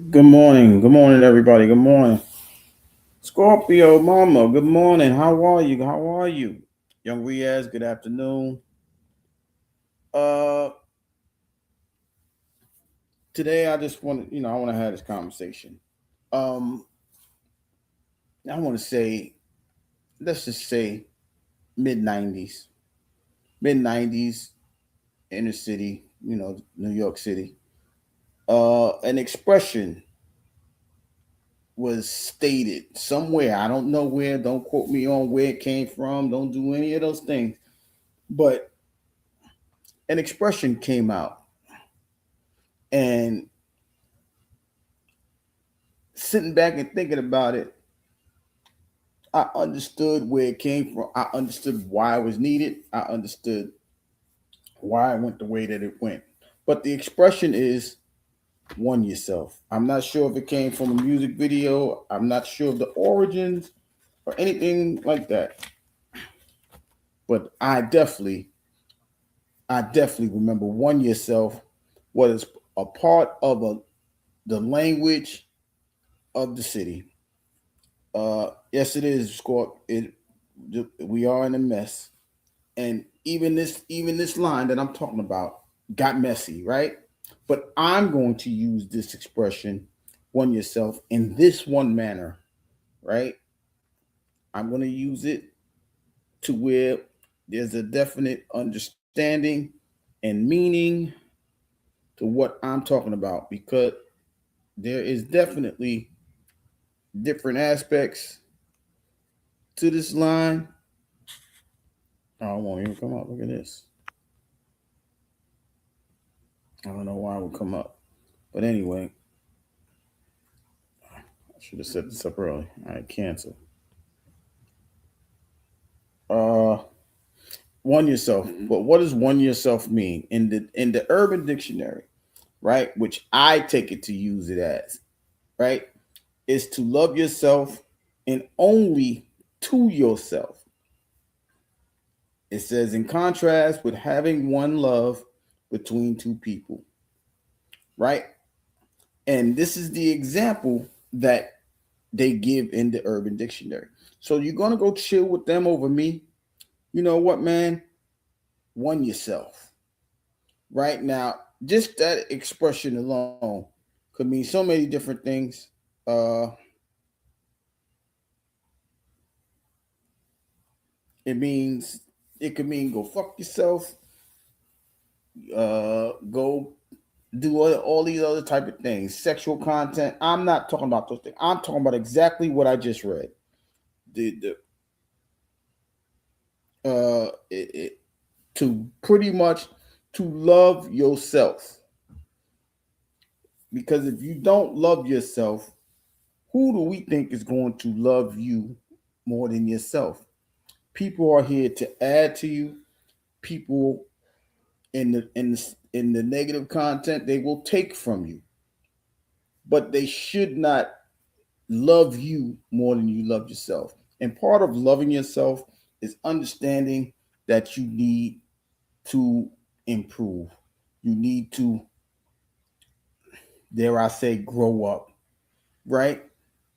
Good morning. Good morning, everybody. Good morning. Scorpio Mama, good morning. How are you? How are you? Young Riaz, good afternoon. Uh Today I just want to, I want to have this conversation. Um I want to say, let's just say mid 90s. Mid 90s, inner city, New York City. An expression was stated somewhere. I don't know where. Don't quote me on where it came from. Don't do any of those things. But an expression came out, and sitting back and thinking about it, I understood where it came from. I understood why it was needed. I understood why it went the way that it went. But the expression is one yourself. I'm not sure if it came from a music video. I'm not sure of the origins or anything like that. But I definitely remember one yourself was a part of the language of the city. Yes, it is, Scorp. We are in a mess, and even this line that I'm talking about got messy, right? But I'm going to use this expression, one yourself, in this one manner, right? I'm going to use it to where there's a definite understanding and meaning to what I'm talking about, because there is definitely different aspects to this line. Oh, it won't even come up. Look at this. I don't know why it would come up. But anyway, I should have set this up early. All right, cancel. Uh One yourself. But what does one yourself mean? In the urban dictionary, right? Which I take it to use it as, right? Is to love yourself and only to yourself. It says in contrast with having one love between two people, right? And this is the example that they give in the Urban Dictionary. So you're gonna go chill with them over me. You know what, man? One yourself. Right now, just that expression alone could mean so many different things. Uh, it means it could mean go fuck yourself, go do all these other type of things, sexual content. I'm not talking about those things. I'm talking about exactly what I just read. The to pretty much to love yourself, because if you don't love yourself, who do we think is going to love you more than yourself? People are here to add to you. People in the negative content, they will take from you, but they should not love you more than you love yourself. And part of loving yourself is understanding that you need to improve. You need to, dare I say, grow up, right?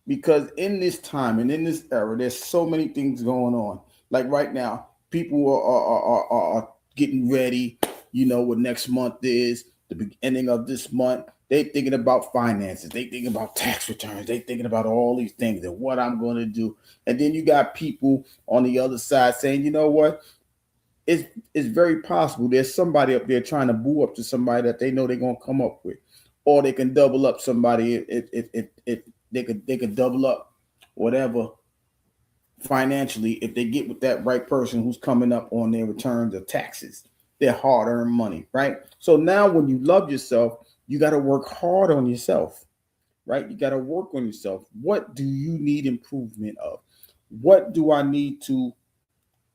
Because in this time and in this era, there's so many things going on. Like right now, people are getting ready. You know what next month is, the beginning of this month. They thinking about finances. They thinking about tax returns. They thinking about all these things and what I'm going to do. And then you got people on the other side saying, you know what? It's it's very possible there's somebody up there trying to boo up to somebody that they know they're gonna come up with, or they can double up somebody if they could double up whatever financially if they get with that right person who's coming up on their returns of taxes, their hard earned money, right? So now when you love yourself, you got to work hard on yourself, right? You got to work on yourself. What do you need improvement of? What do I need to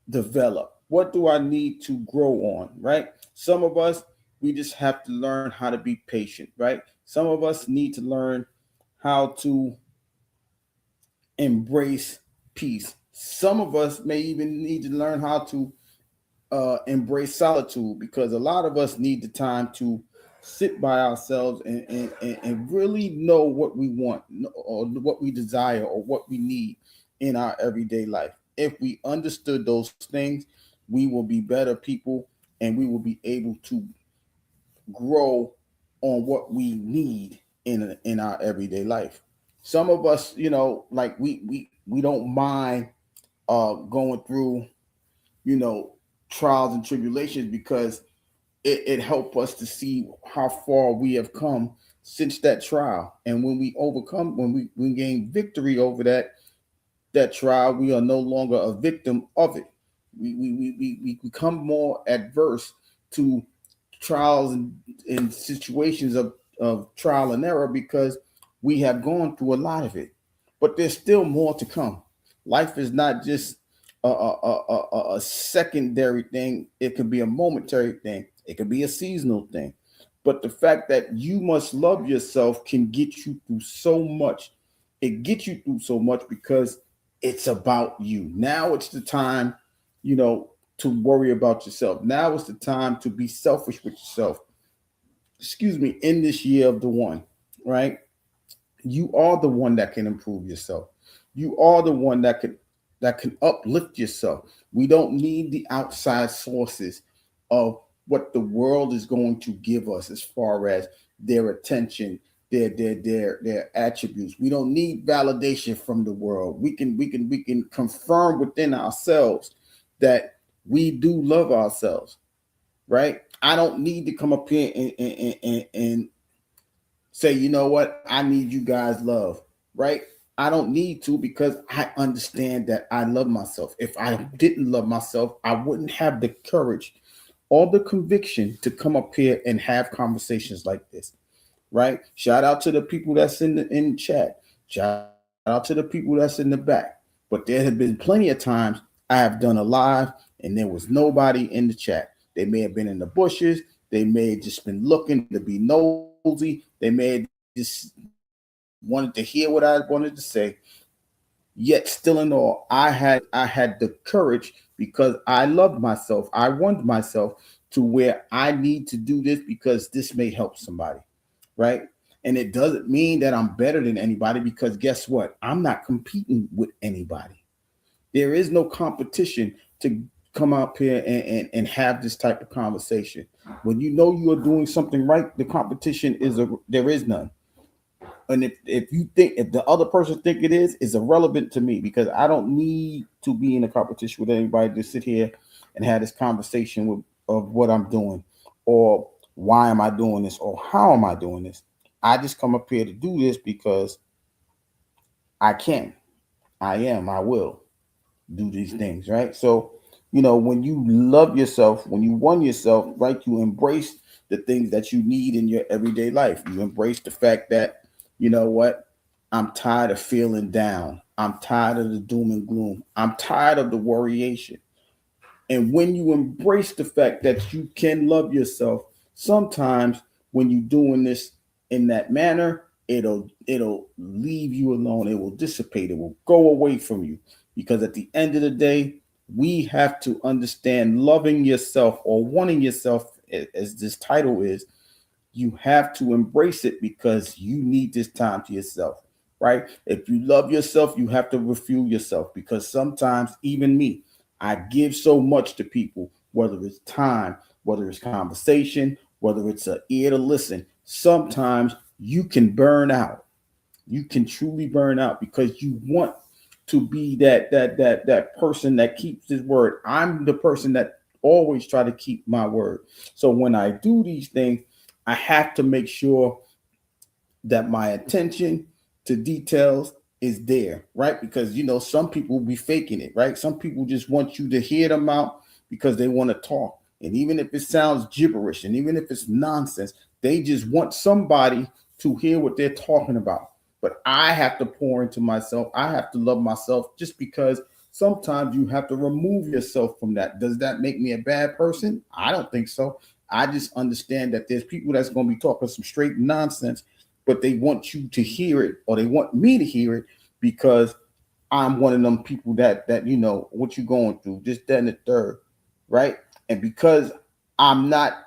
develop? What do I need to grow on, right? Some of us, we just have to learn how to be patient, right? Some of us need to learn how to embrace peace. Some of us may even need to learn how to embrace solitude, because a lot of us need the time to sit by ourselves and really know what we want or what we desire or what we need in our everyday life. If we understood those things, we will be better people, and we will be able to grow on what we need in our everyday life. Some of us, like we don't mind going through, you know, trials and tribulations, because it helped us to see how far we have come since that trial. And when we overcome, when we gain victory over that trial, we are no longer a victim of it. We become more adverse to trials and situations of trial and error, because we have gone through a lot of it. But there's still more to come. Life is not just a secondary thing. It could be a momentary thing. It could be a seasonal thing. But the fact that you must love yourself can get you through so much. It gets you through so much because it's about you. Now it's the time, to worry about yourself. Now it's the time to be selfish with yourself. Excuse me, in this year of the one, right? You are the one that can improve yourself. You are the one that can uplift yourself. We don't need the outside sources of what the world is going to give us as far as their attention, their attributes. We don't need validation from the world. We can confirm within ourselves that we do love ourselves, right? I don't need to come up here and say, you know what, I need you guys love, right? I don't need to, because I understand that I love myself. If I didn't love myself, I wouldn't have the courage or the conviction to come up here and have conversations like this, right? Shout out to the people that's in chat. Shout out to the people that's in the back. But there have been plenty of times I have done a live and there was nobody in the chat. They may have been in the bushes. They may have just been looking to be nosy. They may have just wanted to hear what I wanted to say. Yet still in all, I had the courage, because I loved myself. I wanted myself to where I need to do this because this may help somebody, right? And it doesn't mean that I'm better than anybody, because guess what? I'm not competing with anybody. There is no competition to come up here and have this type of conversation. When you know you are doing something right, the competition there is none. And if the other person think it is irrelevant to me, because I don't need to be in a competition with anybody to sit here and have this conversation of what I'm doing, or why am I doing this, or how am I doing this. I just come up here to do this because I can, I will do these things, right? So, when you love yourself, when you won yourself, right, you embrace the things that you need in your everyday life. You embrace the fact that, you know what, I'm tired of feeling down. I'm tired of the doom and gloom. I'm tired of the worryation. And when you embrace the fact that you can love yourself, sometimes when you're doing this in that manner, it'll leave you alone. It will dissipate. It will go away from you. Because at the end of the day, we have to understand loving yourself, or wanting yourself, as this title is, you have to embrace it because you need this time to yourself, right? If you love yourself, you have to refuel yourself, because sometimes, even me, I give so much to people, whether it's time, whether it's conversation, whether it's an ear to listen. Sometimes you can burn out. You can truly burn out because you want to be that person that keeps his word. I'm the person that always try to keep my word. So when I do these things, I have to make sure that my attention to details is there, right? Because some people will be faking it, right? Some people just want you to hear them out because they want to talk. And even if it sounds gibberish, and even if it's nonsense, they just want somebody to hear what they're talking about. But I have to pour into myself. I have to love myself, just because sometimes you have to remove yourself from that. Does that make me a bad person? I don't think so. I just understand that there's people that's going to be talking some straight nonsense, but they want you to hear it, or they want me to hear it, because I'm one of them people that what you going through, just that and the third, right? And because I'm not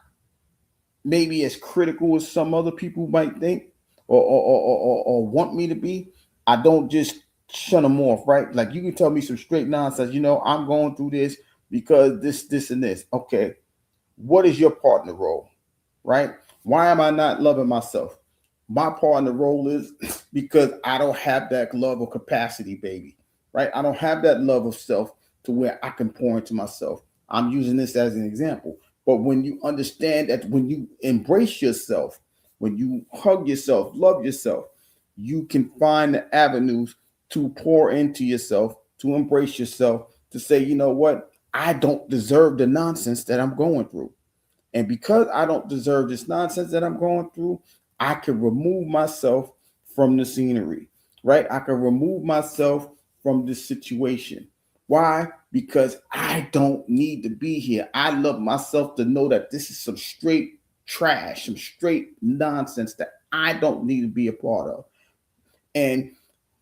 maybe as critical as some other people might think, or want me to be, I don't just shun them off, right? Like, you can tell me some straight nonsense, I'm going through this because this, and this. Okay, what is your partner role, right? Why am I not loving myself? My partner role is because I don't have that love or capacity, baby, right? I don't have that love of self to where I can pour into myself. I'm using this as an example. But when you understand that, when you embrace yourself, when you hug yourself, love yourself, you can find the avenues to pour into yourself, to embrace yourself, to say, you know what? I don't deserve the nonsense that I'm going through. And because I don't deserve this nonsense that I'm going through, I can remove myself from the scenery, right? I can remove myself from this situation. Why? Because I don't need to be here. I love myself to know that this is some straight trash, some straight nonsense that I don't need to be a part of. And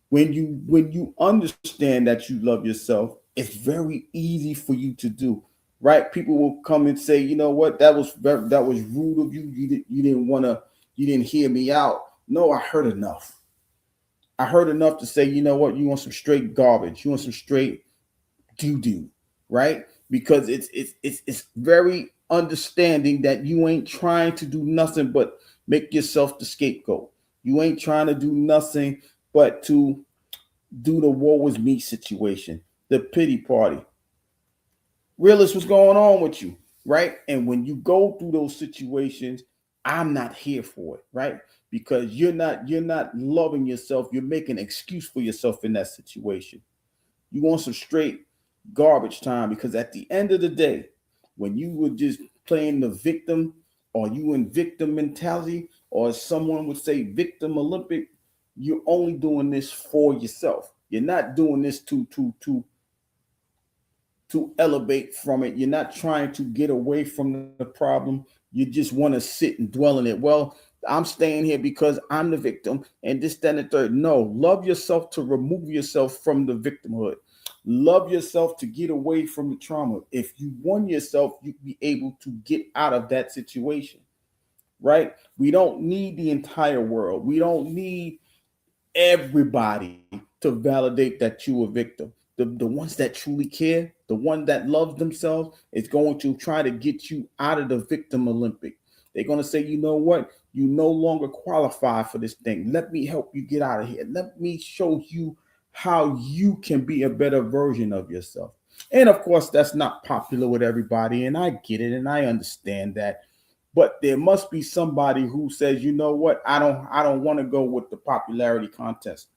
when you understand that you love yourself, it's very easy for you to do, right? People will come and say, you know what, that was rude of you. You didn't hear me out. No, I heard enough. I heard enough to say, you know what, you want some straight garbage. You want some straight doo doo, right? Because it's very understanding that you ain't trying to do nothing but make yourself the scapegoat. You ain't trying to do nothing but to do the woe is me situation, the pity party. Realize what's going on with you, right? And when you go through those situations, I'm not here for it, right? Because you're not loving yourself. You're making an excuse for yourself in that situation. You want some straight garbage time, because at the end of the day, when you were just playing the victim, or you in victim mentality, or as someone would say, victim Olympic, you're only doing this for yourself. You're not doing this to elevate from it. You're not trying to get away from the problem. You just want to sit and dwell in it. Well, I'm staying here because I'm the victim, and this, that, and the third. No, love yourself to remove yourself from the victimhood. Love yourself to get away from the trauma. If you won yourself, you'd be able to get out of that situation, right? We don't need the entire world. We don't need everybody to validate that you're a victim. The ones that truly care, the one that loves themselves, is going to try to get you out of the victim Olympic. They're going to say, you know what? You no longer qualify for this thing. Let me help you get out of here. Let me show you how you can be a better version of yourself. And of course, that's not popular with everybody. And I get it and I understand that. But there must be somebody who says, you know what? I don't want to go with the popularity contest.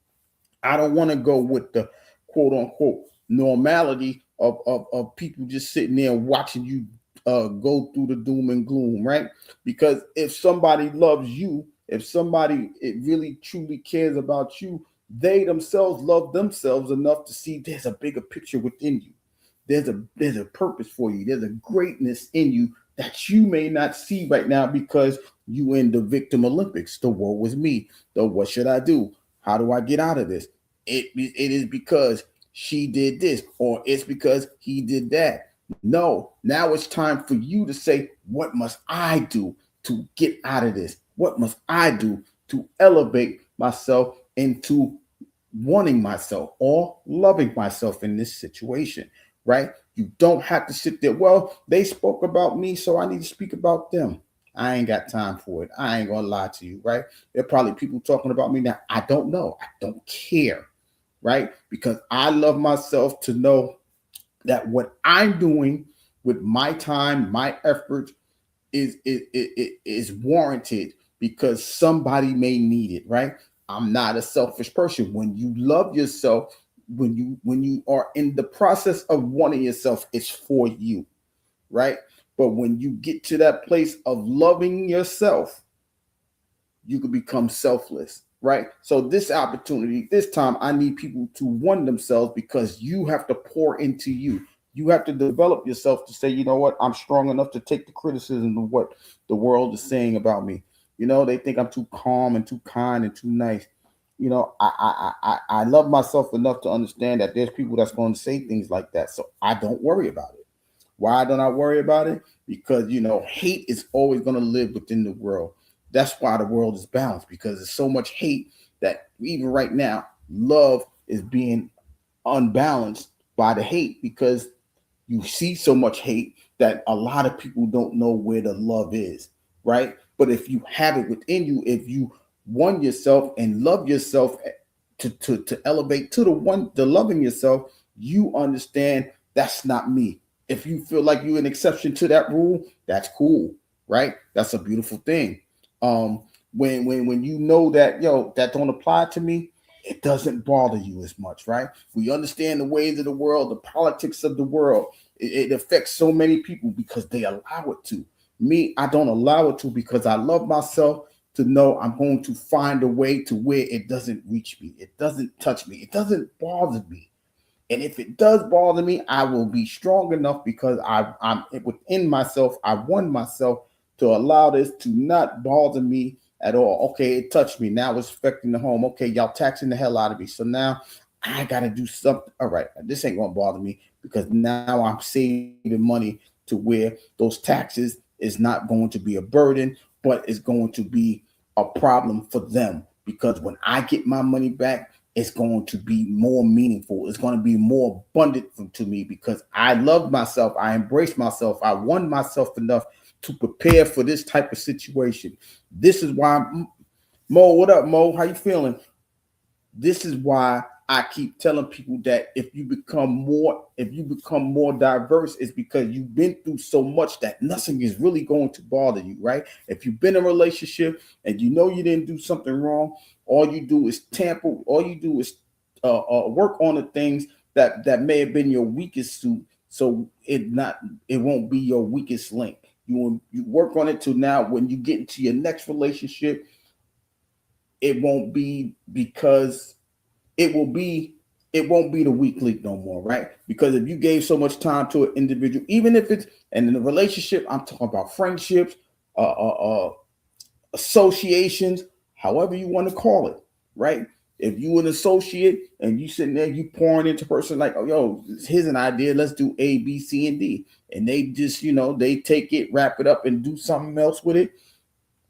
I don't want to go with the quote unquote normality of people just sitting there watching you go through the doom and gloom, right? Because if somebody loves you, if somebody it really truly cares about you, they themselves love themselves enough to see there's a bigger picture within you. There's a purpose for you. There's a greatness in you that you may not see right now because you in the victim Olympics. The woe was me. The what should I do? How do I get out of this? It is because she did this, or it's because he did that. No, now it's time for you to say, what must I do to get out of this? What must I do to elevate myself into wanting myself or loving myself in this situation, right? You don't have to sit there. Well, they spoke about me, so I need to speak about them. I ain't got time for it. I ain't gonna lie to you, right? There are probably people talking about me now. I don't know. I don't care, right? Because I love myself to know that what I'm doing with my time, my effort is warranted because somebody may need it, right? I'm not a selfish person. When you love yourself, when you are in the process of wanting yourself, it's for you, right? But when you get to that place of loving yourself, you can become selfless, right? So this opportunity, this time, I need people to want themselves because you have to pour into you. You have to develop yourself to say, you know what, I'm strong enough to take the criticism of what the world is saying about me. You know, they think I'm too calm and too kind and too nice. You know, I love myself enough to understand that there's people that's going to say things like that. So I don't worry about it. Why don't I worry about it? Because, you know, hate is always going to live within the world. That's why the world is balanced, because there's so much hate that even right now, love is being unbalanced by the hate because you see so much hate that a lot of people don't know where the love is, right? But if you have it within you, if you want yourself and love yourself to elevate to the loving yourself, you understand that's not me. If you feel like you're an exception to that rule, that's cool, right? That's a beautiful thing. Um, when you know that that don't apply to me, it doesn't bother you as much, right? We understand the ways of the world, the politics of the world. It affects so many people because they allow it to. Me, I don't allow it to because I love myself to know I'm going to find a way to where it doesn't reach me. It doesn't touch me. It doesn't bother me. And if it does bother me, I will be strong enough because I'm within myself. I won myself to allow this to not bother me at all. Okay, it touched me. Now it's affecting the home. Okay, y'all taxing the hell out of me. So now I got to do something. All right, this ain't going to bother me because now I'm saving money to where those taxes is not going to be a burden, but it's going to be a problem for them. Because when I get my money back, it's going to be more meaningful. It's going to be more abundant to me because I love myself. I embrace myself. I won myself enough to prepare for this type of situation. This is why, Mo, what up, Mo? How you feeling? This is why I keep telling people that if you become more diverse, it's because you've been through so much that nothing is really going to bother you, right? If you've been in a relationship and you know you didn't do something wrong, all you do is tamper, all you do is work on the things that may have been your weakest suit, so it won't be your weakest link. You work on it till now when you get into your next relationship, it won't be because it will be it won't be the weak link no more, right? Because if you gave so much time to an individual, even if it's and in a relationship, I'm talking about friendships, uh, uh, uh, associations, however you want to call it, right? If you an associate and you sitting there, you pouring into a person like, oh, yo, here's an idea, let's do A, B, C, and D, and they just, they take it, wrap it up, and do something else with it.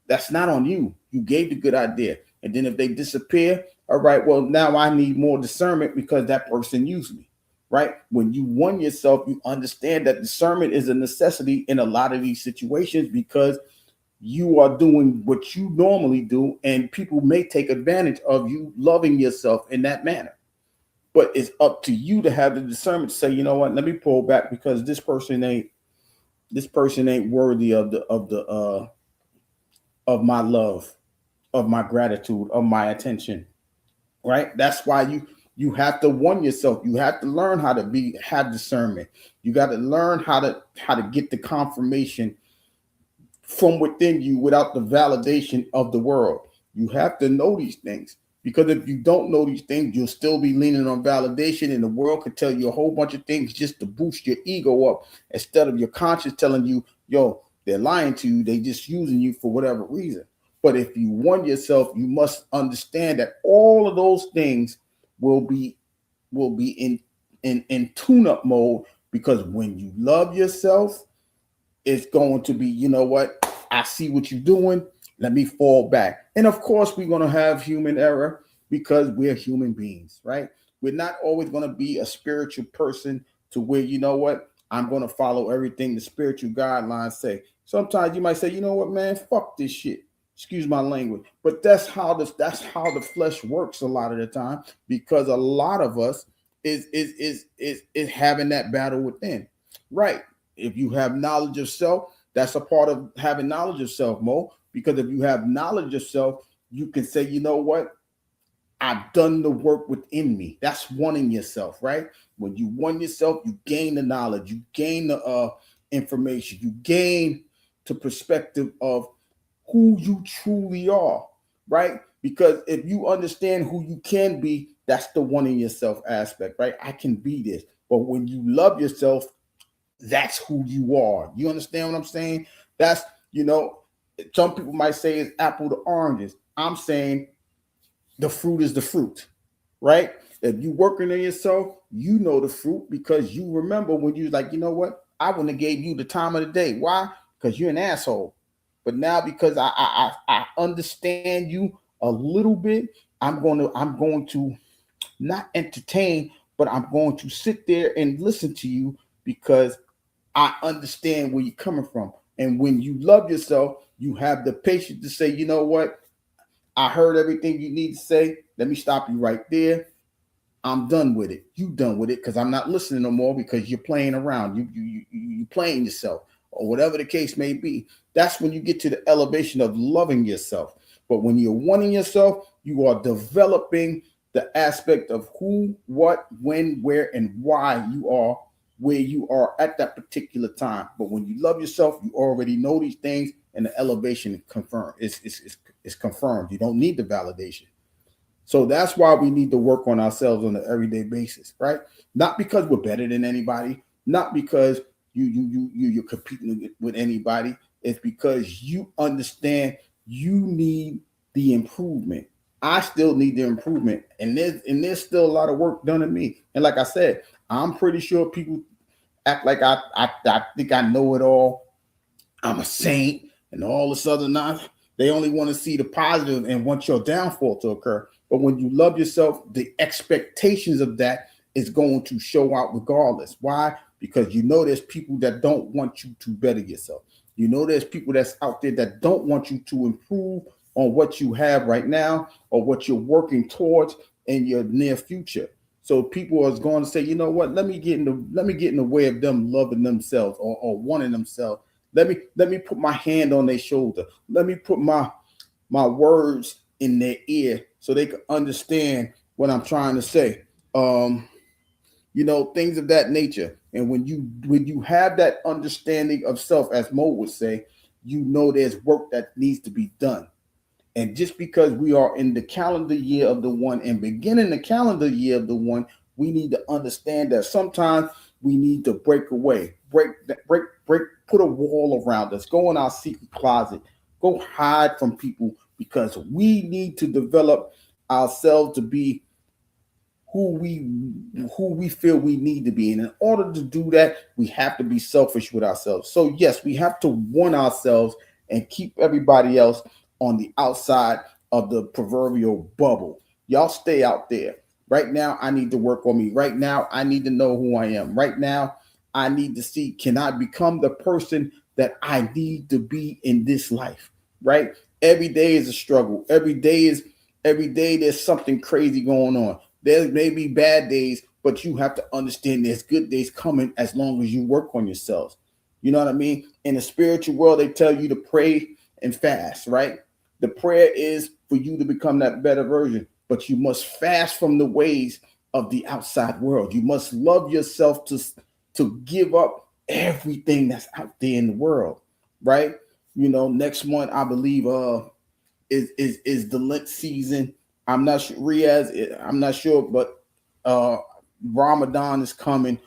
That's not on you. You gave the good idea. And then if they disappear, all right, well, now I need more discernment because that person used me, right? When you won yourself, you understand that discernment is a necessity in a lot of these situations because you are doing what you normally do, and people may take advantage of you loving yourself in that manner. But it's up to you to have the discernment to say, you know what, let me pull back because this person ain't worthy of my love, of my gratitude, of my attention. Right? That's why you have to won yourself. You have to learn how to have discernment. You got to learn how to get the confirmation from within you without the validation of the world. You have to know these things because if you don't know these things, you'll still be leaning on validation, and the world could tell you a whole bunch of things just to boost your ego up instead of your conscience telling you, yo, they're lying to you. They just using you for whatever reason. But if you want yourself, you must understand that all of those things will be in tune-up mode because when you love yourself, it's going to be, you know what? I see what you're doing. Let me fall back. And of course, we're going to have human error because we're human beings, right? We're not always going to be a spiritual person to where, you know what? I'm going to follow everything the spiritual guidelines say. Sometimes you might say, you know what, man, fuck this shit. Excuse my language. But that's how the flesh works a lot of the time because a lot of us is having that battle within. Right. If you have knowledge of self, that's a part of having knowledge of self, Mo. Because if you have knowledge of self, you can say, you know what? I've done the work within me. That's wanting yourself, right? When you want yourself, you gain the knowledge, you gain the information, you gain the perspective of who you truly are, right? Because if you understand who you can be, that's the one in yourself aspect, right? I can be this. But when you love yourself, that's who you are. You understand what I'm saying? That's, you know, some people might say it's apple to oranges. I'm saying the fruit is the fruit, right? If you working on yourself, you know the fruit because you remember when you was like, you know what? I wouldn't have gave you the time of the day. Why? Because you're an asshole. But now because I understand you a little bit, I'm going to not entertain, but I'm going to sit there and listen to you because I understand where you're coming from. And when you love yourself, you have the patience to say, you know what? I heard everything you need to say. Let me stop you right there. I'm done with it. You done with it because I'm not listening no more because you're playing around. You playing yourself or whatever the case may be. That's when you get to the elevation of loving yourself. But when you're wanting yourself, you are developing the aspect of who, what, when, where, and why you are where you are at that particular time. But when you love yourself, you already know these things, and the elevation is confirmed. It's confirmed. You don't need the validation. So that's why we need to work on ourselves on an everyday basis, right? Not because we're better than anybody, not because you're competing with anybody. It's because you understand you need the improvement. I still need the improvement, and there's still a lot of work done in me. And like I said, I'm pretty sure people act like I think I know it all. I'm a saint and all this other nonsense. They only want to see the positive and want your downfall to occur. But when you love yourself, the expectations of that is going to show out regardless. Why? Because you know there's people that don't want you to better yourself. You know there's people that's out there that don't want you to improve on what you have right now or what you're working towards in your near future. So people are going to say, you know what? Let me get in the way of them loving themselves or wanting themselves. Let me put my hand on their shoulder. Let me put my words in their ear so they can understand what I'm trying to say. Things of that nature. And when you have that understanding of self, as Mo would say, you know there's work that needs to be done. And just because we are in the calendar year of the one and beginning the calendar year of the one, we need to understand that sometimes we need to break away, put a wall around us, go in our secret closet, go hide from people because we need to develop ourselves to be who we feel we need to be. And in order to do that, we have to be selfish with ourselves. So yes, we have to want ourselves and keep everybody else on the outside of the proverbial bubble. Y'all stay out there. Right now, I need to work on me. Right now, I need to know who I am. Right now, I need to see, can I become the person that I need to be in this life? Right? Every day is a struggle. Every day there's something crazy going on. There may be bad days, but you have to understand there's good days coming as long as you work on yourselves. You know what I mean? In the spiritual world, they tell you to pray and fast, right? The prayer is for you to become that better version, but you must fast from the ways of the outside world. You must love yourself to give up everything that's out there in the world, right? You know, next month I believe is the Lent season. I'm not sure, Riaz. I'm not sure, but uh Ramadan is coming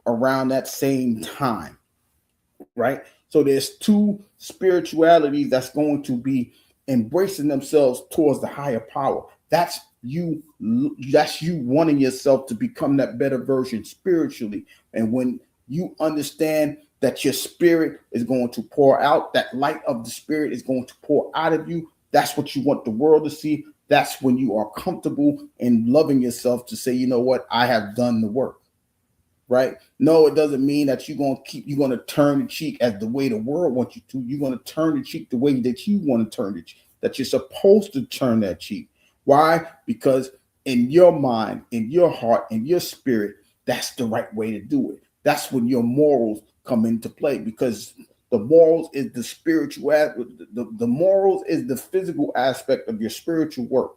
around that same time, right? So there's two spiritualities that's going to be embracing themselves towards the higher power. That's you. That's you wanting yourself to become that better version spiritually. And when you understand that your spirit is going to pour out, that light of the spirit is going to pour out of you. That's what you want the world to see. That's when you are comfortable in loving yourself to say, you know what, I have done the work. Right? No, it doesn't mean that you're gonna turn the cheek as the way the world wants you to. You're gonna turn the cheek the way that you want to turn the cheek, that you're supposed to turn that cheek. Why? Because in your mind, in your heart, in your spirit, that's the right way to do it. That's when your morals come into play, because the morals is the spiritual, the morals is the physical aspect of your spiritual work.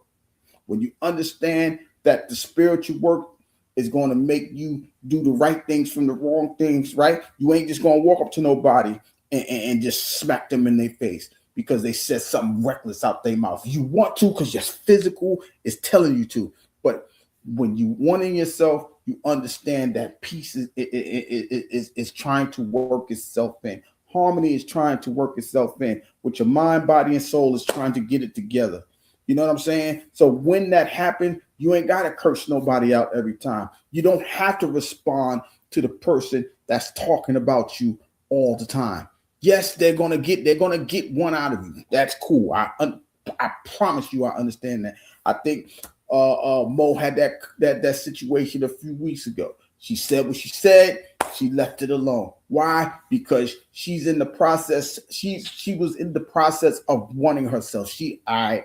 When you understand that the spiritual work is going to make you do the right things from the wrong things, right? You ain't just going to walk up to nobody and just smack them in their face because they said something reckless out their mouth. You want to because your physical is telling you to. But when you want in yourself, you understand that peace is trying to work itself in. Harmony is trying to work itself in. With your mind, body, and soul is trying to get it together. You know what I'm saying? So when that happens, you ain't got to curse nobody out every time. You don't have to respond to the person that's talking about you all the time. Yes, they're gonna get one out of you. That's cool. I promise you, I understand that. I think Mo had that situation a few weeks ago. She said what she said. She left it alone. Why? Because she's in the process. She was in the process of wanting herself.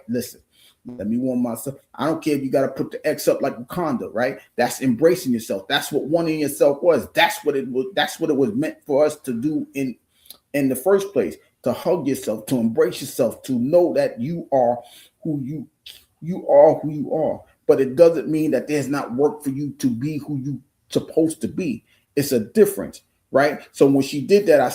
Listen. Let me want myself. I don't care if you got to put the X up like Wakanda, right? That's embracing yourself. That's what wanting yourself was. That's what it was. That's what it was meant for us to do in the first place. To hug yourself, to embrace yourself, to know that you are who you are who you are. But it doesn't mean that there's not work for you to be who you supposed to be. It's a difference, right? So when she did that,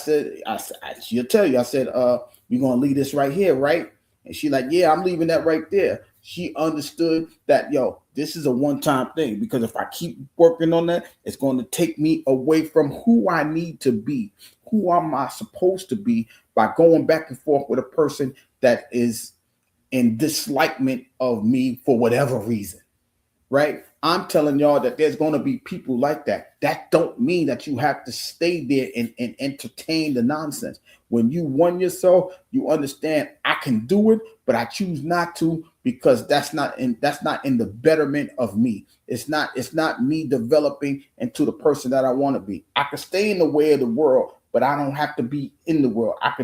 she'll tell you. I said, we're gonna leave this right here, right? And she like, yeah, I'm leaving that right there. She understood that, this is a one-time thing, because if I keep working on that, it's going to take me away from who I need to be. Who am I supposed to be by going back and forth with a person that is in dislikement of me for whatever reason, right? I'm telling y'all that there's going to be people like that. That don't mean that you have to stay there and entertain the nonsense. When you won yourself, you understand I can do it, but I choose not to, because that's not in the betterment of me. It's not me developing into the person that I want to be. I can stay in the way of the world, but I don't have to be in the world. I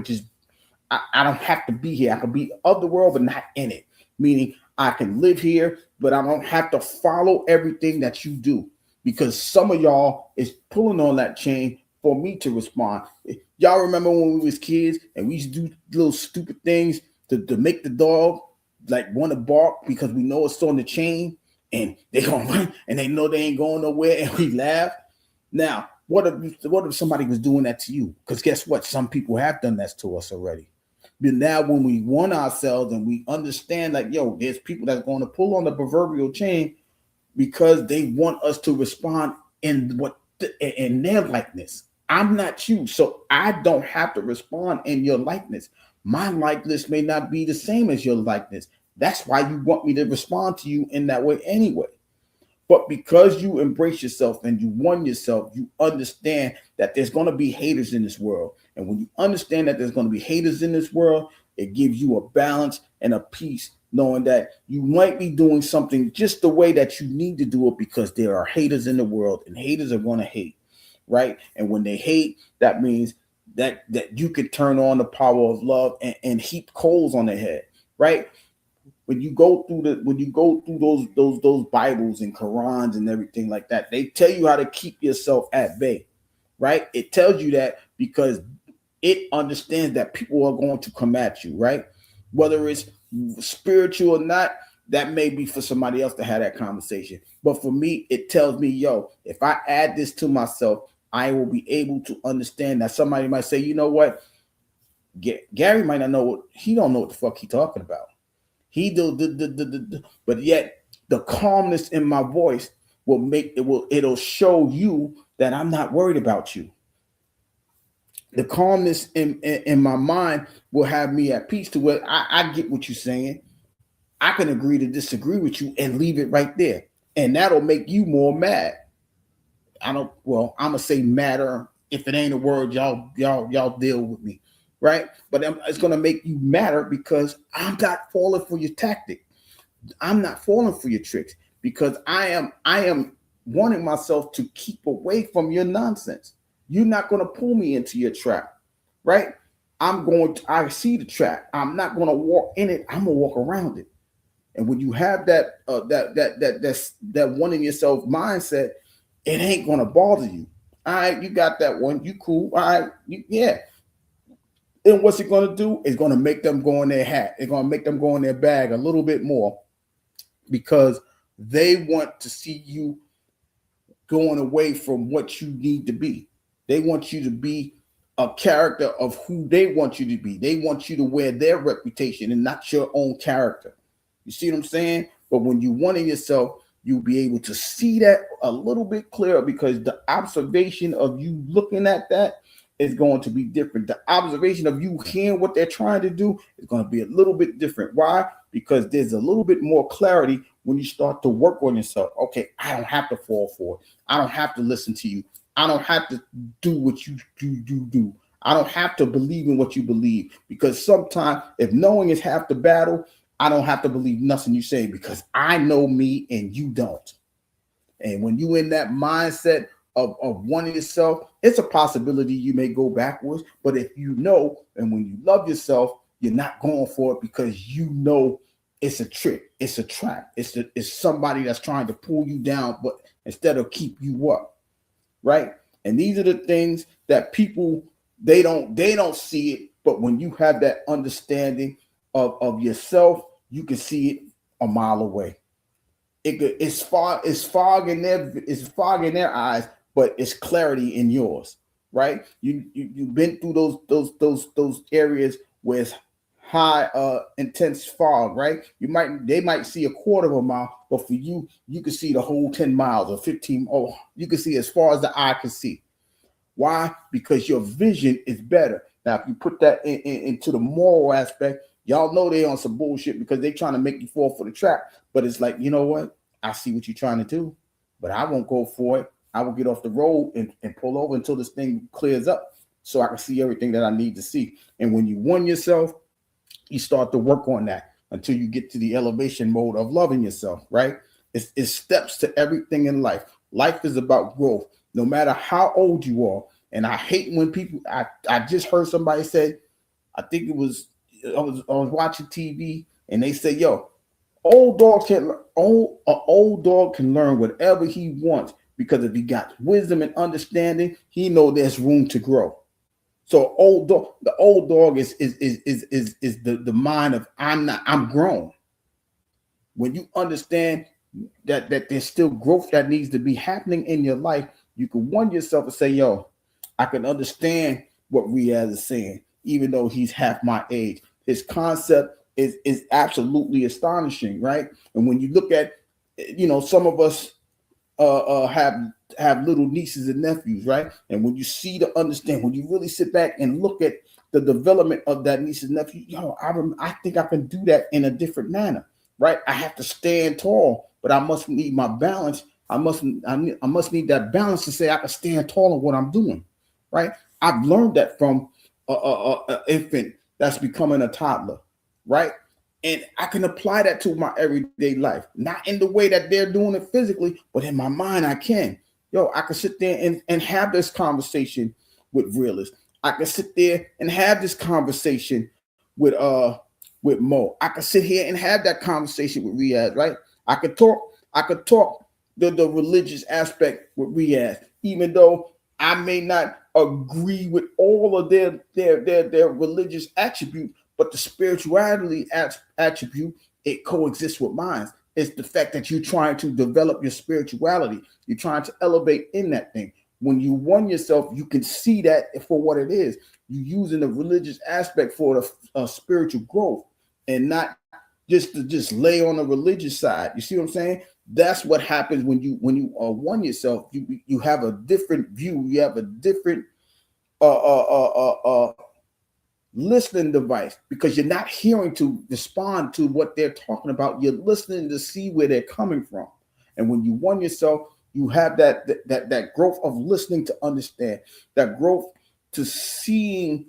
don't have to be here. I can be of the world, but not in it. Meaning I can live here, but I don't have to follow everything that you do, because some of y'all is pulling on that chain for me to respond. Y'all remember when we was kids and we used to do little stupid things to make the dog like want to bark because we know it's on the chain and they gonna run and they know they ain't going nowhere, and we laugh. Now, what if somebody was doing that to you? Because guess what? Some people have done that to us already. But now when we want ourselves and we understand that, there's people that's going to pull on the proverbial chain because they want us to respond in their likeness. I'm not you, so I don't have to respond in your likeness. My likeness may not be the same as your likeness. That's why you want me to respond to you in that way anyway. But because you embrace yourself and you won yourself, you understand that there's going to be haters in this world. And when you understand that there's going to be haters in this world, it gives you a balance and a peace, knowing that you might be doing something just the way that you need to do it, because there are haters in the world, and haters are going to hate, right? And when they hate, that means that you could turn on the power of love and heap coals on their head, right? When you go through those Bibles and Qurans and everything like that, they tell you how to keep yourself at bay, right? It tells you that because it understands that people are going to come at you, right? Whether it's spiritual or not, that may be for somebody else to have that conversation. But for me, it tells me, yo, if I add this to myself, I will be able to understand that somebody might say, you know what? Gary might not know he don't know what the fuck he talking about. He do, but yet the calmness in my voice it'll show you that I'm not worried about you. The calmness in my mind will have me at peace to where I get what you're saying. I can agree to disagree with you and leave it right there. And that'll make you more mad. I'm gonna say madder. If it ain't a word, y'all deal with me, right? But it's gonna make you madder because I'm not falling for your tactic. I'm not falling for your tricks, because I am wanting myself to keep away from your nonsense. You're not gonna pull me into your trap, right? I see the trap. I'm not gonna walk in it. I'm gonna walk around it. And when you have that one in yourself mindset, it ain't gonna bother you. All right, you got that one. You cool. All right, yeah. And what's it gonna do? It's gonna make them go in their hat. It's gonna make them go in their bag a little bit more, because they want to see you going away from what you need to be. They want you to be a character of who they want you to be. They want you to wear their reputation and not your own character. You see what I'm saying? But when you want it yourself, you'll be able to see that a little bit clearer, because the observation of you looking at that is going to be different. The observation of you hearing what they're trying to do is going to be a little bit different. Why? Because there's a little bit more clarity when you start to work on yourself. Okay, I don't have to fall for it. I don't have to listen to you. I don't have to do what you do. I don't have to believe in what you believe, because sometimes if knowing is half the battle, I don't have to believe nothing you say, because I know me and you don't. And when you in that mindset of wanting yourself, it's a possibility you may go backwards. But if you know, and when you love yourself, you're not going for it, because you know it's a trick, it's a trap, it's somebody that's trying to pull you down, but instead of keep you up, right? And these are the things that people they don't see it, but when you have that understanding of yourself, you can see it a mile away. It's fog in their eyes, but it's clarity in yours, right? You've been through those areas where it's high intense fog, right? They might see a quarter of a mile, but for you can see the whole 10 miles or 15. Oh, you can see as far as the eye can see. Why? Because your vision is better. Now, if you put that into the moral aspect, y'all know they on some bullshit, because they trying to make you fall for the trap. But it's like, you know what? I see what you're trying to do, but I won't go for it. I will get off the road and pull over until this thing clears up, so I can see everything that I need to see. And when you won yourself, you start to work on that until you get to the elevation mode of loving yourself, right? It's steps to everything in life. Life is about growth, no matter how old you are. And I hate when people, I just heard somebody say, I think it was, I was watching TV, and they say, yo, old dog can learn whatever he wants, because if he got wisdom and understanding, he know there's room to grow. So the old dog is the mind of I'm grown. When you understand that there's still growth that needs to be happening in your life, you can warn yourself and say, yo, I can understand what Riaz is saying, even though he's half my age. His concept is absolutely astonishing, right? And when you look at, some of us have little nieces and nephews, right? And when you see to understand, when you really sit back and look at the development of that niece and nephew, I think I can do that in a different manner, right? I have to stand tall, but I must need my balance. I must need that balance to say I can stand tall in what I'm doing, right? I've learned that from infant that's becoming a toddler, right? And I can apply that to my everyday life, not in the way that they're doing it physically, but in my mind, I can. Yo, I can sit there and have this conversation with realists. I can sit there and have this conversation with Mo. I can sit here and have that conversation with Riaz, right? I could talk the religious aspect with Riaz, even though I may not agree with all of their religious attribute, but the spirituality attribute, it coexists with mine. It's the fact that you're trying to develop your spirituality. You're trying to elevate in that thing. When you won yourself, you can see that for what it is. You're using the religious aspect for the spiritual growth, and not just lay on the religious side. You see what I'm saying? That's what happens when you won yourself. You have a different view. You have a different listening device, because you're not hearing to respond to what they're talking about. You're listening to see where they're coming from. And when you won yourself, you have that growth of listening to understand, that growth to seeing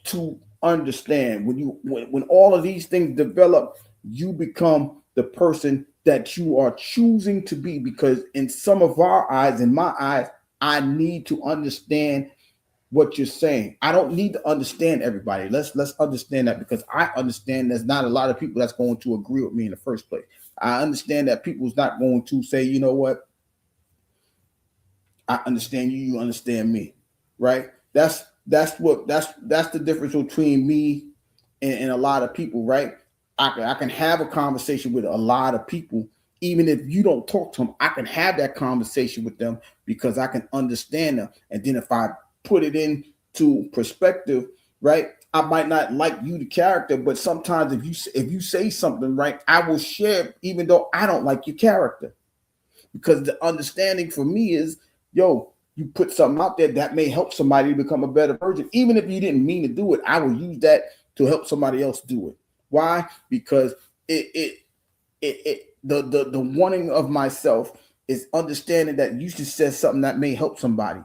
to understand. When all of these things develop, you become the person that you are choosing to be. Because in some of our eyes, in my eyes, I need to understand what you're saying. I don't need to understand everybody. Let's understand that, because I understand there's not a lot of people that's going to agree with me in the first place. I understand that people's not going to say, you know what, I understand you, you understand me, right? That's the difference between me and a lot of people, right? I can have a conversation with a lot of people, even if you don't talk to them. I can have that conversation with them because I can understand them. And then if I put it into perspective, right, I might not like you, the character, but sometimes if you say something right, I will share, even though I don't like your character, because the understanding for me is, yo, you put something out there that may help somebody to become a better version. Even if you didn't mean to do it, I will use that to help somebody else do it. Why? Because the wanting of myself is understanding that you just said something that may help somebody,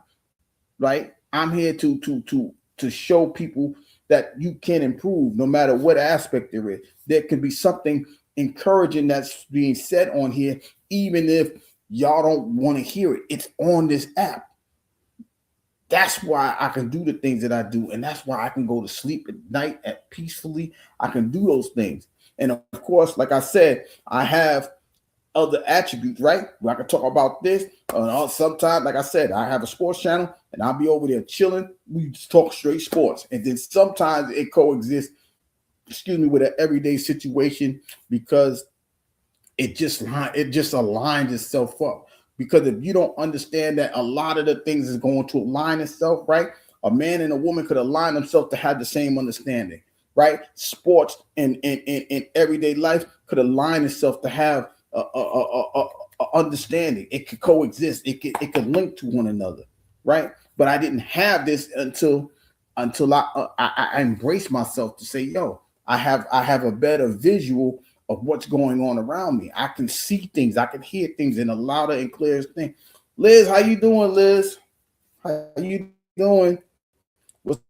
right? I'm here to show people that you can improve no matter what aspect there is. There can be something encouraging that's being said on here, even if y'all don't want to hear it. It's on this app. That's why I can do the things that I do, and that's why I can go to sleep at night at peacefully. I can do those things. And of course, like I said, I have other attributes, right? Where I can talk about this. Sometimes, like I said, I have a sports channel and I'll be over there chilling. We just talk straight sports. And then sometimes it coexists, with an everyday situation, because it just aligns itself up. Because if you don't understand that a lot of the things is going to align itself, right? A man and a woman could align themselves to have the same understanding, right? Sports and everyday life could align itself to have a understanding. It could coexist. It could link to one another, right? But I didn't have this until I embraced myself to say, yo, I have a better visual of what's going on around me. I can see things, I can hear things in a louder and clearer thing. Liz, how you doing, Liz? How you doing? What's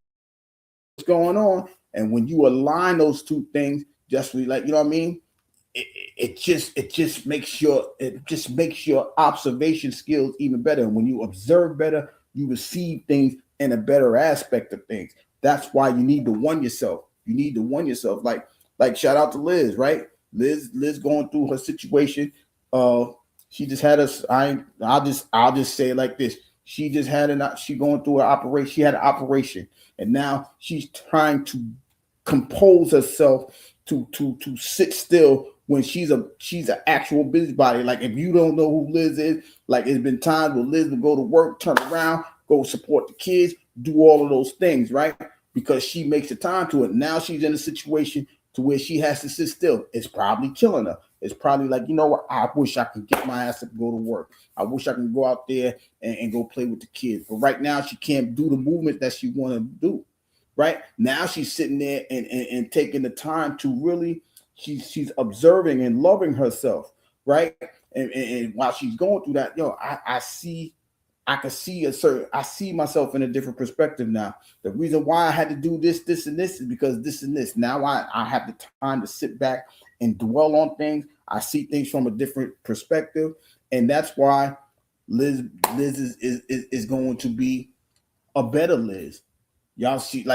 going on? And when you align those two things, just like, you know what I mean? It just makes your observation skills even better. And when you observe better, you receive things in a better aspect of things. That's why you need to one yourself. You need to one yourself. Like shout out to Liz, right? Liz going through her situation. She just had us. I'll just say it like this. She just had she going through an operation. She had an operation, and now she's trying to compose herself to sit still when she's an actual busybody. Like, if you don't know who Liz is, like, it's been times where Liz will go to work, turn around, go support the kids, do all of those things, right? Because she makes the time to it. Now she's in a situation to where she has to sit still. It's probably killing her. It's probably like, you know what? I wish I could get my ass up and go to work. I wish I could go out there and go play with the kids. But right now she can't do the movement that she want to do. Right now she's sitting there and taking the time to really, she's observing and loving herself, right? And while she's going through that, I see I can see I see myself in a different perspective now. The reason why I had to do this, and this is because this and this. Now I have the time to sit back and dwell on things. I see things from a different perspective. And that's why Liz is going to be a better Liz. Y'all she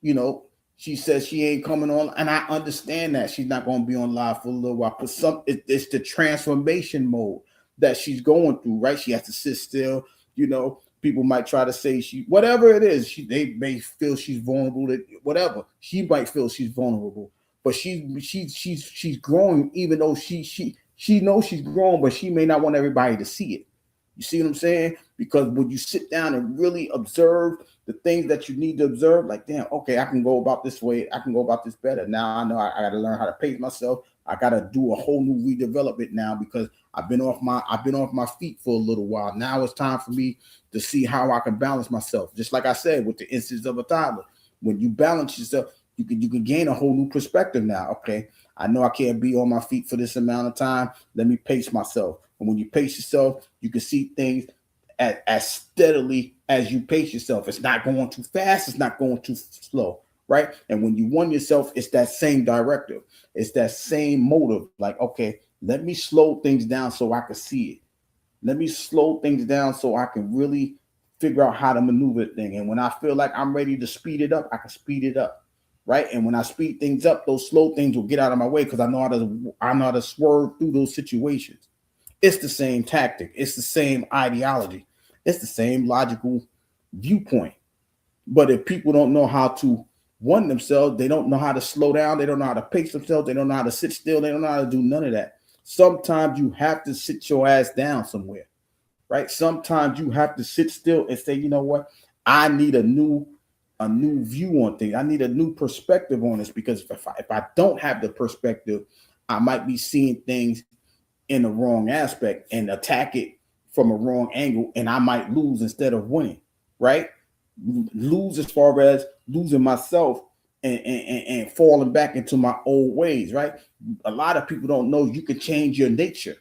you know, she says she ain't coming on, and I understand that she's not going to be on live for a little while. But it's the transformation mode that she's going through, right? She has to sit still. You know, people might try to say whatever it is, they may feel she's vulnerable. Whatever she might feel she's vulnerable, but she's growing, even though she knows she's growing, but she may not want everybody to see it. You see what I'm saying? Because when you sit down and really observe the things that you need to observe, like, damn, okay, I can go about this way. I can go about this better. Now I know I got to learn how to pace myself. I got to do a whole new redevelopment now because I've been off my feet for a little while. Now it's time for me to see how I can balance myself. Just like I said with the instance of a toddler, when you balance yourself, you can gain a whole new perspective now. Okay, I know I can't be on my feet for this amount of time. Let me pace myself. And when you pace yourself, you can see things as steadily as you pace yourself. It's not going too fast. It's not going too slow, right? And when you want yourself, it's that same directive. It's that same motive. Like, okay, let me slow things down so I can see it. Let me slow things down so I can really figure out how to maneuver the thing. And when I feel like I'm ready to speed it up, I can speed it up, right? And when I speed things up, those slow things will get out of my way because I know how to swerve through those situations. It's the same tactic. It's the same ideology. It's the same logical viewpoint. But if people don't know how to one themselves, they don't know how to slow down. They don't know how to pace themselves. They don't know how to sit still. They don't know how to do none of that. Sometimes you have to sit your ass down somewhere, right? Sometimes you have to sit still and say, you know what? I need a new view on things. I need a new perspective on this because if I don't have the perspective, I might be seeing things in the wrong aspect and attack it from a wrong angle, and I might lose instead of winning, right? Lose as far as losing myself and falling back into my old ways, right? A lot of people don't know you can change your nature,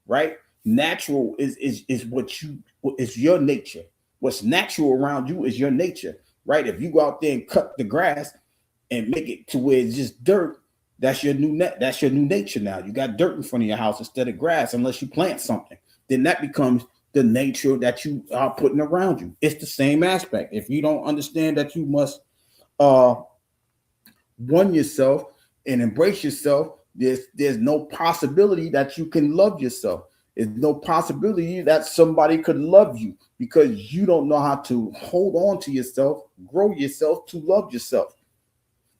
right? Natural is what you is your nature. What's natural around you is your nature, right? If you go out there and cut the grass and make it to where it's just dirt, that's your new nature now. You got dirt in front of your house instead of grass, unless you plant something. Then that becomes the nature that you are putting around you. It's the same aspect. If you don't understand that you must one yourself and embrace yourself, there's no possibility that you can love yourself. There's no possibility that somebody could love you because you don't know how to hold on to yourself, grow yourself to love yourself.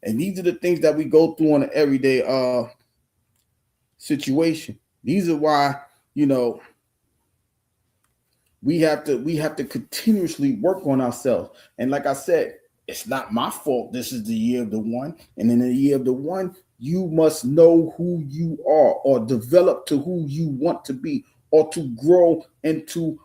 And these are the things that we go through on an everyday situation. These are why, you know, we have to continuously work on ourselves. And like I said, it's not my fault. This is the year of the one. And in the year of the one, you must know who you are or develop to who you want to be or to grow into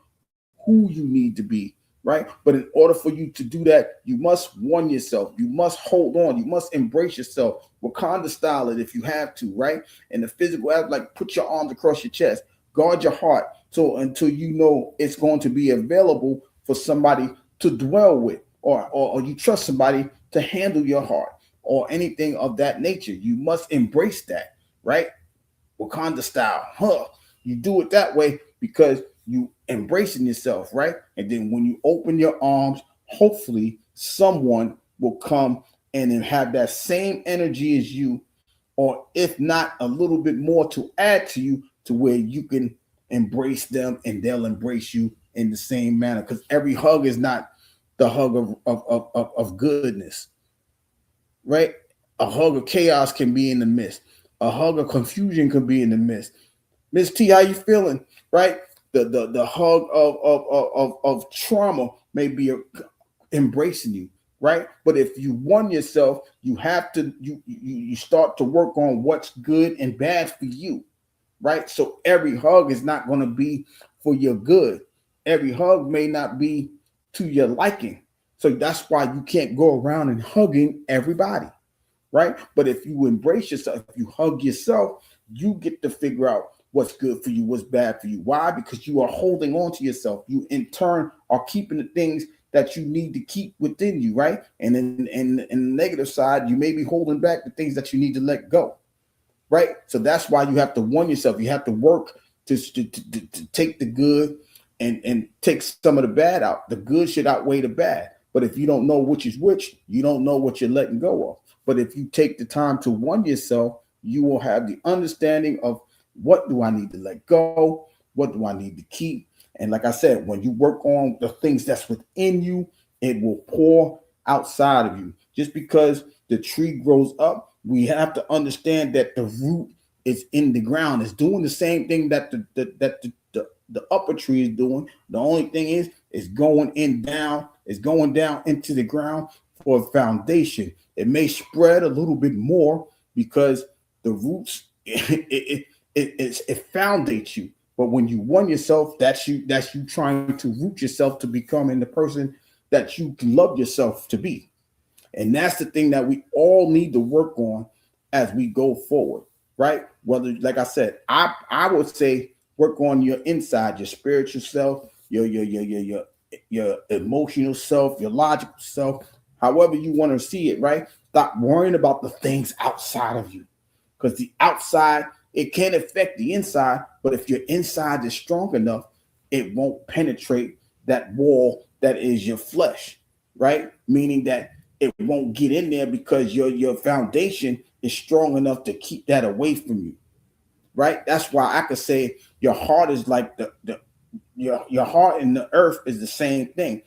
who you need to be, right? But in order for you to do that, you must warn yourself. You must hold on. You must embrace yourself. Wakanda style it if you have to, right? And the physical act, like put your arms across your chest, guard your heart. So until you know it's going to be available for somebody to dwell with, or you trust somebody to handle your heart or anything of that nature, you must embrace that, right? Wakanda style, You do it that way because you embracing yourself, right? And then when you open your arms, hopefully someone will come and then have that same energy as you, or if not a little bit more to add to you, to where you can embrace them and they'll embrace you in the same manner. Because every hug is not the hug of goodness, right? A hug of chaos can be in the midst. A hug of confusion can be in the midst. Miss T, how you feeling? Right? The hug of trauma may be embracing you, right? But if you won yourself, you have to you start to work on what's good and bad for you, right? So every hug is not going to be for your good. Every hug may not be to your liking. So that's why you can't go around and hugging everybody, right? But if you embrace yourself, if you hug yourself, you get to figure out what's good for you, what's bad for you. Why? Because you are holding on to yourself. You in turn are keeping the things that you need to keep within you, right? And in the negative side, you may be holding back the things that you need to let go, right? So that's why you have to warn yourself. You have to work to take the good and take some of the bad out. The good should outweigh the bad. But if you don't know which is which, you don't know what you're letting go of. But if you take the time to warn yourself, you will have the understanding of what do I need to let go? What do I need to keep? And like I said, when you work on the things that's within you, it will pour outside of you. Just because the tree grows up, we have to understand that the root is in the ground. It's doing the same thing that the upper tree is doing. The only thing is going in down. It's going down into the ground for a foundation. It may spread a little bit more because the roots it foundates you. But when you warn yourself, that's you trying to root yourself to becoming the person that you love yourself to be. And that's the thing that we all need to work on as we go forward, right? Whether, like I said, I would say work on your inside, your spiritual self, your emotional self, your logical self, however you want to see it, right? Stop worrying about the things outside of you, because the outside, it can affect the inside, but if your inside is strong enough, it won't penetrate that wall that is your flesh, right? Meaning that it won't get in there because your foundation is strong enough to keep that away from you, right? That's why I could say your heart is like your heart and the earth is the same thing.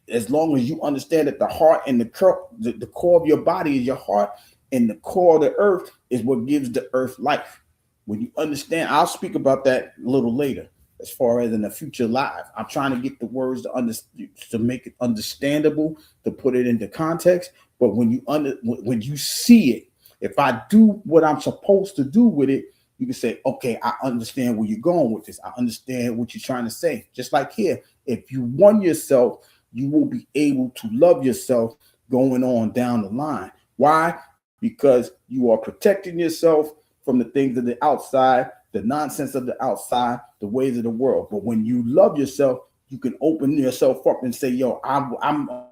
As long as you understand that the heart and the core of your body is your heart, and the core of the earth is what gives the earth life. When you understand, I'll speak about that a little later as far as in the future live. I'm trying to get the words to make it understandable, to put it into context. But when you see it, if I do what I'm supposed to do with it, you can say, okay, I understand where you're going with this. I understand what you're trying to say. Just like here, if you want yourself, you will be able to love yourself going on down the line. Why? Because you are protecting yourself from the things of the outside, the nonsense of the outside, the ways of the world. But when you love yourself, you can open yourself up and say, yo, I'm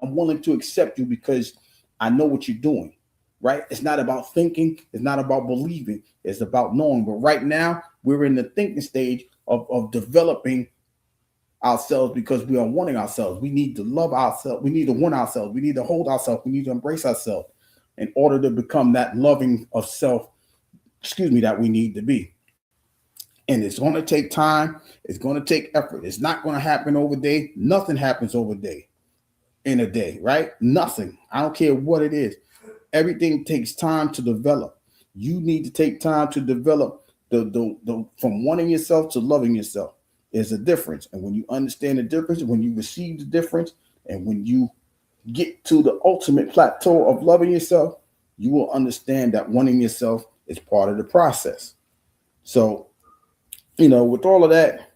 willing to accept you because I know what you're doing, right? It's not about thinking. It's not about believing. It's about knowing. But right now, we're in the thinking stage of developing ourselves because we are wanting ourselves. We need to love ourselves. We need to want ourselves. We need to hold ourselves. We need to embrace ourselves in order to become that loving of self, that we need to be. And it's going to take time. It's going to take effort. It's not going to happen over day. Nothing happens over day in a day, right? Nothing. I don't care what it is. Everything takes time to develop. You need to take time to develop the from wanting yourself to loving yourself. There's a difference. And when you understand the difference, when you receive the difference, and when you get to the ultimate plateau of loving yourself, you will understand that wanting yourself is part of the process. So, with all of that,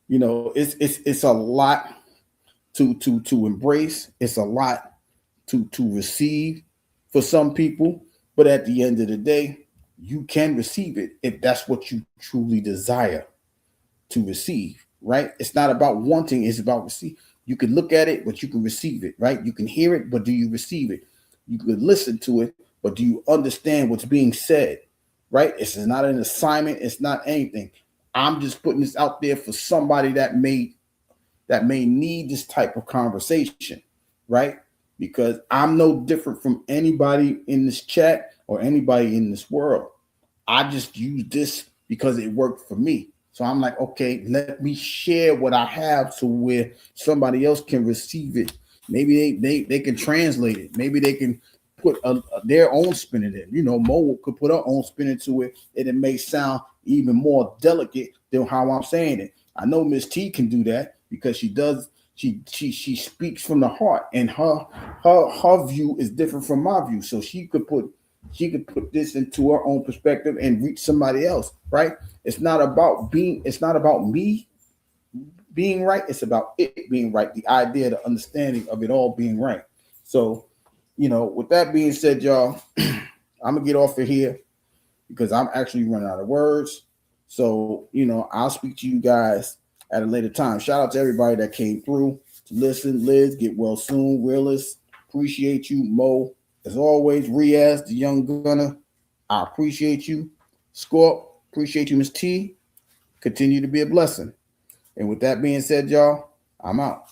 it's a lot to embrace. It's a lot to receive for some people, but at the end of the day, you can receive it if that's what you truly desire to receive, right? It's not about wanting, it's about receive. You can look at it, but you can receive it, right? You can hear it, but do you receive it? You can listen to it, but do you understand what's being said, right? It's not an assignment. It's not anything. I'm just putting this out there for somebody that may need this type of conversation, right? Because I'm no different from anybody in this chat or anybody in this world. I just use this because it worked for me. So I'm like, okay, let me share what I have so where somebody else can receive it. Maybe they can translate it. Maybe they can put their own spin in it. Mo could put her own spin into it, and it may sound even more delicate than how I'm saying it. I know Miss T can do that because she does. She speaks from the heart, and her view is different from my view. So she could put this into her own perspective and reach somebody else, right? It's not about me being right. It's about it being right. The idea, the understanding of it all being right. So, with that being said, y'all, I'm gonna get off of here because I'm actually running out of words. So, I'll speak to you guys at a later time. Shout out to everybody that came through to listen. Liz, get well soon. Realist, appreciate you. Mo, as always. Riaz, the young gunner, I appreciate you. Scorp, appreciate you. Miss T, continue to be a blessing. And with that being said, y'all, I'm out.